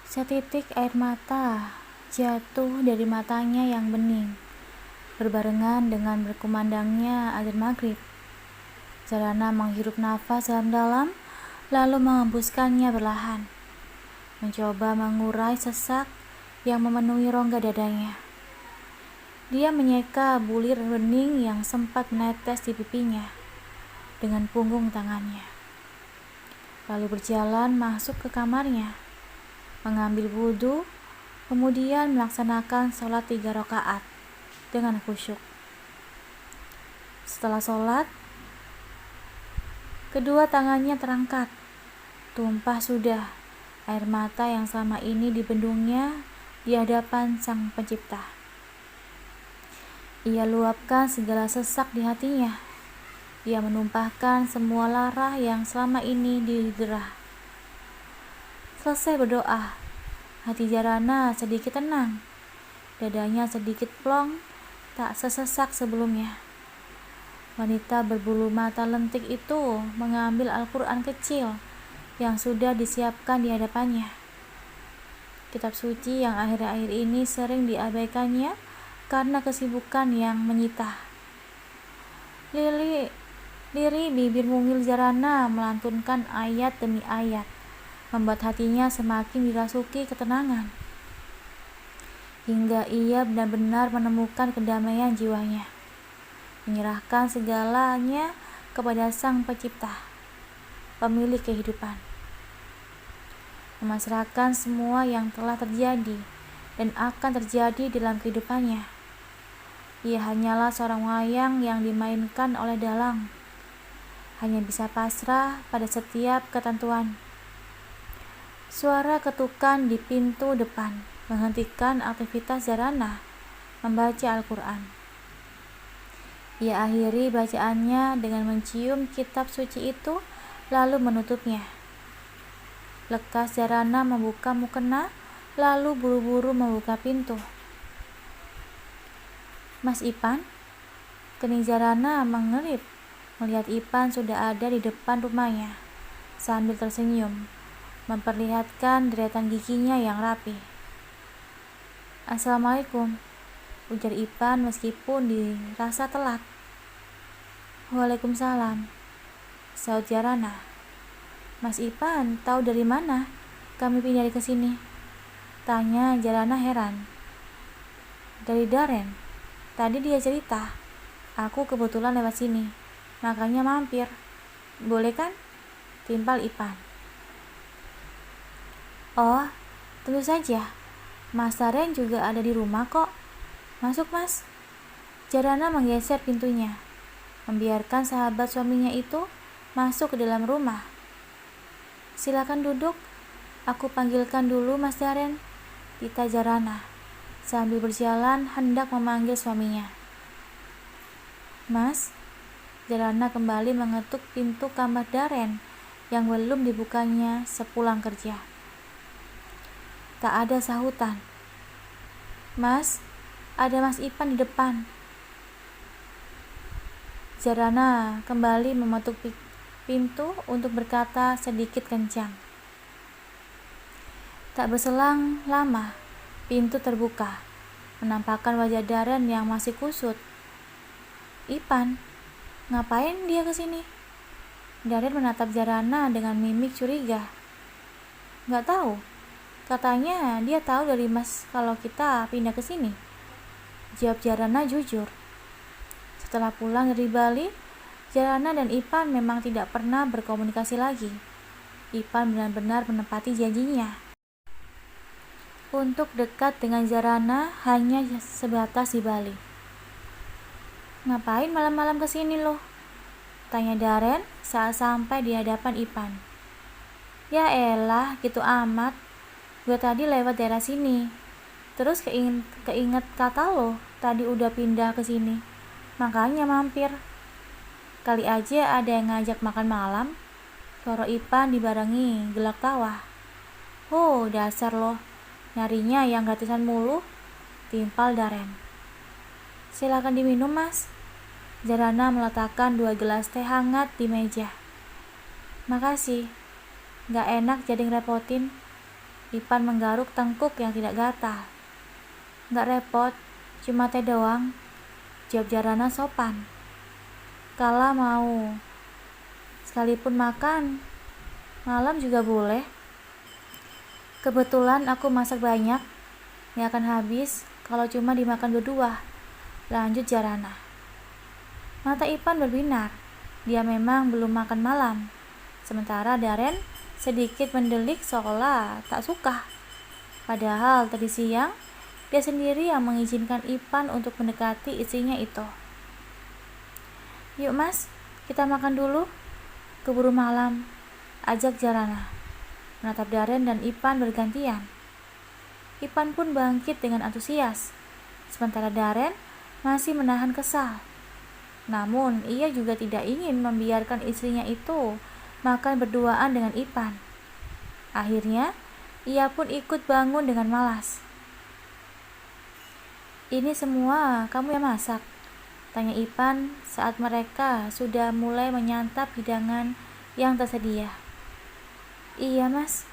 Setitik air mata jatuh dari matanya yang bening, berbarengan dengan berkumandangnya azan maghrib. Zarana menghirup nafas dalam-dalam, lalu menghembuskannya perlahan, mencoba mengurai sesak yang memenuhi rongga dadanya. Dia menyeka bulir bening yang sempat menetes di pipinya dengan punggung tangannya, lalu berjalan masuk ke kamarnya, mengambil wudhu, kemudian melaksanakan sholat 3 rakaat dengan khusyuk. Setelah sholat, kedua tangannya terangkat, tumpah sudah air mata yang selama ini dibendungnya di hadapan Sang Pencipta. Ia luapkan segala sesak di hatinya. Ia menumpahkan semua lara yang selama ini didera. Selesai berdoa, hati Zarana sedikit tenang, dadanya sedikit plong, tak sesesak sebelumnya. Wanita berbulu mata lentik itu mengambil Al-Quran kecil yang sudah disiapkan di hadapannya. Kitab suci yang akhir-akhir ini sering diabaikannya karena kesibukan yang menyita. Liri bibir mungil Zarana melantunkan ayat demi ayat, membuat hatinya semakin dirasuki ketenangan, hingga ia benar-benar menemukan kedamaian jiwanya, menyerahkan segalanya kepada Sang Pencipta, pemilik kehidupan, memasrahkan semua yang telah terjadi dan akan terjadi dalam kehidupannya. Ia hanyalah seorang wayang yang dimainkan oleh dalang, hanya bisa pasrah pada setiap ketentuan. Suara ketukan di pintu depan menghentikan aktivitas Zarana membaca Al-Quran. Ia akhiri bacaannya dengan mencium kitab suci itu, lalu menutupnya. Lekas Zarana membuka mukena, lalu buru-buru membuka pintu. "Mas Ipan?" Kening Zarana mengerip melihat Ipan sudah ada di depan rumahnya, sambil tersenyum memperlihatkan deretan giginya yang rapi. "Assalamualaikum," ujar Ipan meskipun dirasa telat. "Waalaikumsalam," saut Zarana. "Mas Ipan tahu dari mana kami pindah ke sini?" tanya Zarana heran. "Dari Daren. Tadi dia cerita. Aku kebetulan lewat sini, makanya mampir. Boleh kan?" timpal Ipan. "Oh, tentu saja. Mas Daren juga ada di rumah kok. Masuk, Mas." Zarana menggeser pintunya, membiarkan sahabat suaminya itu masuk ke dalam rumah. "Silakan duduk. Aku panggilkan dulu Mas Daren," tita Zarana, sambil berjalan hendak memanggil suaminya. "Mas." Zarana kembali mengetuk pintu kamar Daren yang belum dibukanya sepulang kerja. Tak ada sahutan. "Mas, ada Mas Ipan di depan." Zarana kembali mengetuk pintu untuk berkata sedikit kencang. Tak berselang lama, pintu terbuka, menampakkan wajah Daren yang masih kusut. "Ipan, ngapain dia ke sini?" Daren menatap Zarana dengan mimik curiga. "Nggak tahu. Katanya dia tahu dari Mas kalau kita pindah ke sini," jawab Zarana jujur. Setelah pulang dari Bali, Zarana dan Ipan memang tidak pernah berkomunikasi lagi. Ipan benar-benar menepati janjinya untuk dekat dengan Zarana hanya sebatas di Bali. "Ngapain malam-malam ke sini loh?" tanya Daren saat sampai di hadapan Ipan. "Ya elah, gitu amat. Gue tadi lewat daerah sini. Terus keinget kata lo tadi udah pindah ke sini, makanya mampir. Kali aja ada yang ngajak makan malam. Suara Ipan dibarengi gelak tawa. Oh, dasar lo, nyarinya yang gratisan mulu, timpal Daren. Silakan diminum, Mas. Jarana meletakkan 2 gelas teh hangat di meja. Makasih, gak enak jadi ngerepotin. Ipan menggaruk tengkuk yang tidak gatal. Gak repot, cuma teh doang, jawab Jarana sopan. Kala mau sekalipun makan malam juga boleh. Kebetulan aku masak banyak, gak akan habis kalau cuma dimakan berdua, lanjut Jarana. Mata Ipan berbinar, dia memang belum makan malam. Sementara Daren sedikit mendelik seolah tak suka. Padahal tadi siang dia sendiri yang mengizinkan Ipan untuk mendekati istrinya itu. Yuk Mas, kita makan dulu, keburu malam, ajak Jarana. Menatap Daren dan Ipan bergantian. Ipan pun bangkit dengan antusias, sementara Daren masih menahan kesal. Namun ia juga tidak ingin membiarkan istrinya itu makan berduaan dengan Ipan. Akhirnya ia pun ikut bangun dengan malas. Ini semua kamu yang masak? Tanya Ipan saat mereka sudah mulai menyantap hidangan yang tersedia. Iya Mas,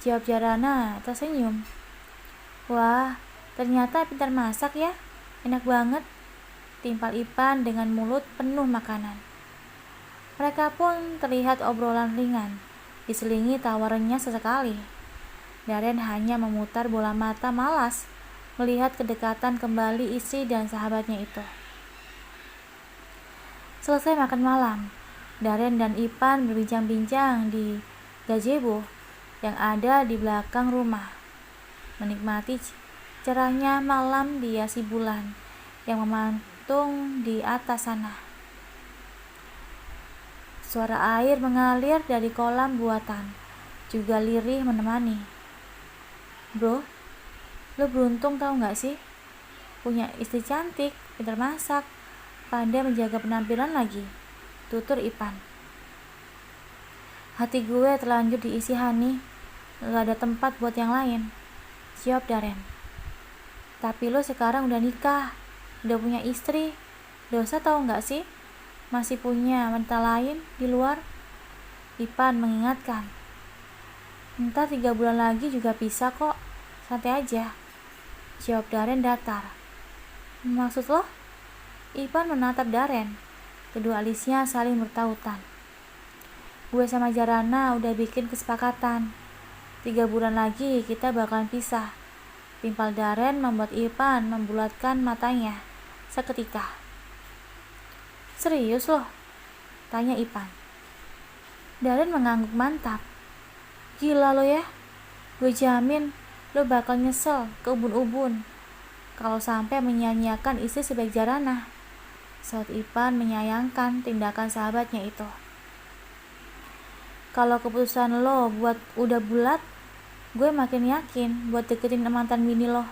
jawab Jarana tersenyum. Wah, ternyata pintar masak ya, enak banget, timpal Ipan dengan mulut penuh makanan. Mereka pun terlihat obrolan ringan, diselingi tawa renyah sesekali. Daren hanya memutar bola mata malas melihat kedekatan kembali istri dan sahabatnya itu. Selesai makan malam, Daren dan Ipan berbincang-bincang di gazebo yang ada di belakang rumah, menikmati cerahnya malam dihiasi bulan yang memantung di atas sana. Suara air mengalir dari kolam buatan juga lirih menemani. Bro, lo beruntung tau gak sih? Punya istri cantik, pintar masak, pandai menjaga penampilan lagi, tutur Ipan. Hati gue terlanjur diisi Hani, gak ada tempat buat yang lain, jawab Daren. Tapi lo sekarang udah nikah, udah punya istri, dosa tau gak sih? Masih punya wanita lain di luar? Ipan mengingatkan. Entah 3 bulan lagi juga bisa kok, santai aja, jawab Daren datar. Maksud lo? Ipan menatap Daren. Kedua alisnya saling bertautan. Gue sama Jarana udah bikin kesepakatan, 3 bulan lagi kita bakalan pisah, timpal Daren membuat Ipan membulatkan matanya seketika. Serius loh? Tanya Ipan. Daren mengangguk mantap. Gila lo ya, gue jamin lo bakal nyesel ke ubun-ubun kalau sampai menyia-nyiakan istri sebaik Jarana, saat Ipan menyayangkan tindakan sahabatnya itu. Kalau keputusan lo buat udah bulat, gue makin yakin buat deketin mantan bini lo,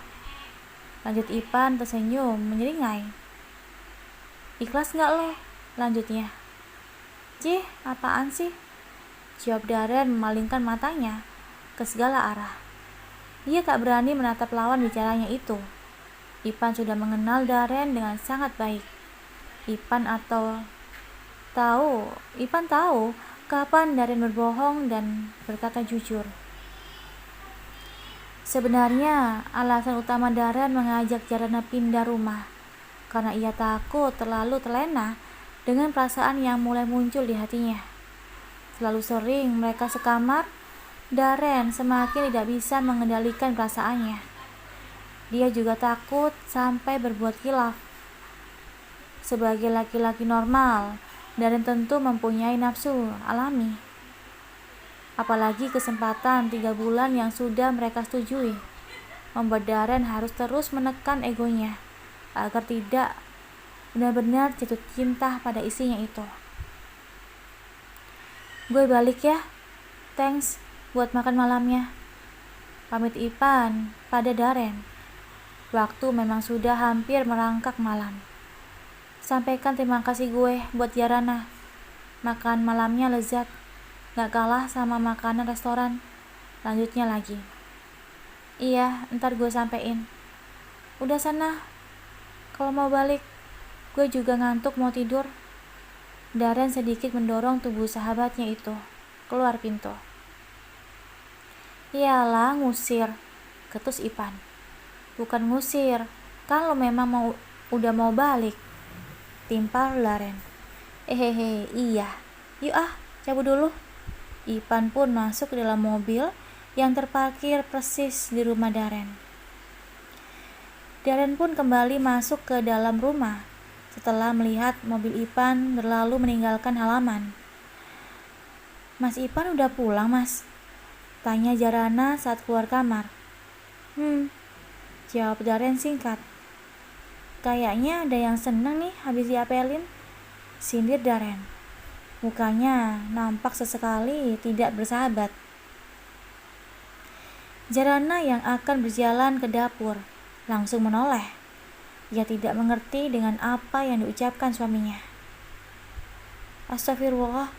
lanjut Ipan tersenyum menyeringai. Ikhlas gak lo? Lanjutnya. Cih, apaan sih? Jawab Daren memalingkan matanya ke segala arah. Ia tak berani menatap lawan bicaranya itu. Ipan sudah mengenal Daren dengan sangat baik. Ipan tahu kapan Daren berbohong dan berkata jujur. Sebenarnya alasan utama Daren mengajak Jarana pindah rumah karena ia takut terlalu terlena dengan perasaan yang mulai muncul di hatinya. Selalu sering mereka sekamar, Daren semakin tidak bisa mengendalikan perasaannya. Dia juga takut sampai berbuat khilaf. Sebagai laki-laki normal, Daren tentu mempunyai nafsu alami. Apalagi kesempatan 3 bulan yang sudah mereka setujui, membuat Daren harus terus menekan egonya agar tidak benar-benar jatuh cinta pada istrinya itu. Gue balik ya, thanks buat makan malamnya, pamit Ipan pada Daren Waktu memang sudah hampir merangkak malam. Sampaikan terima kasih gue buat Yarana. Makan malamnya lezat, gak kalah sama makanan restoran. Lanjutnya lagi. Iya, ntar gue sampein. Udah sana, kalau mau balik. Gue juga ngantuk mau tidur. Darren sedikit mendorong tubuh sahabatnya itu keluar pintu. Iyalah ngusir, ketus Ipan. Bukan ngusir, kan lo memang udah mau balik, timpal Darren. Iya, yuk cabut dulu. Ipan pun masuk ke dalam mobil yang terparkir persis di rumah Darren. Darren pun kembali masuk ke dalam rumah setelah melihat mobil Ipan berlalu meninggalkan halaman. Mas Ipan udah pulang, Mas? Tanya Jarana saat keluar kamar. Jawab Darren singkat. Kayaknya ada yang seneng nih habis diapelin, sindir Darren. Mukanya nampak sesekali tidak bersahabat. Jarana yang akan berjalan ke dapur langsung menoleh. Ia tidak mengerti dengan apa yang diucapkan suaminya. Astagfirullah,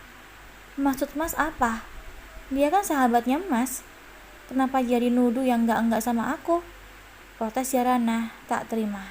maksud Mas apa? Dia kan sahabatnya Mas. Kenapa jadi nuduh yang enggak-enggak sama aku? Protes Jarana tak terima.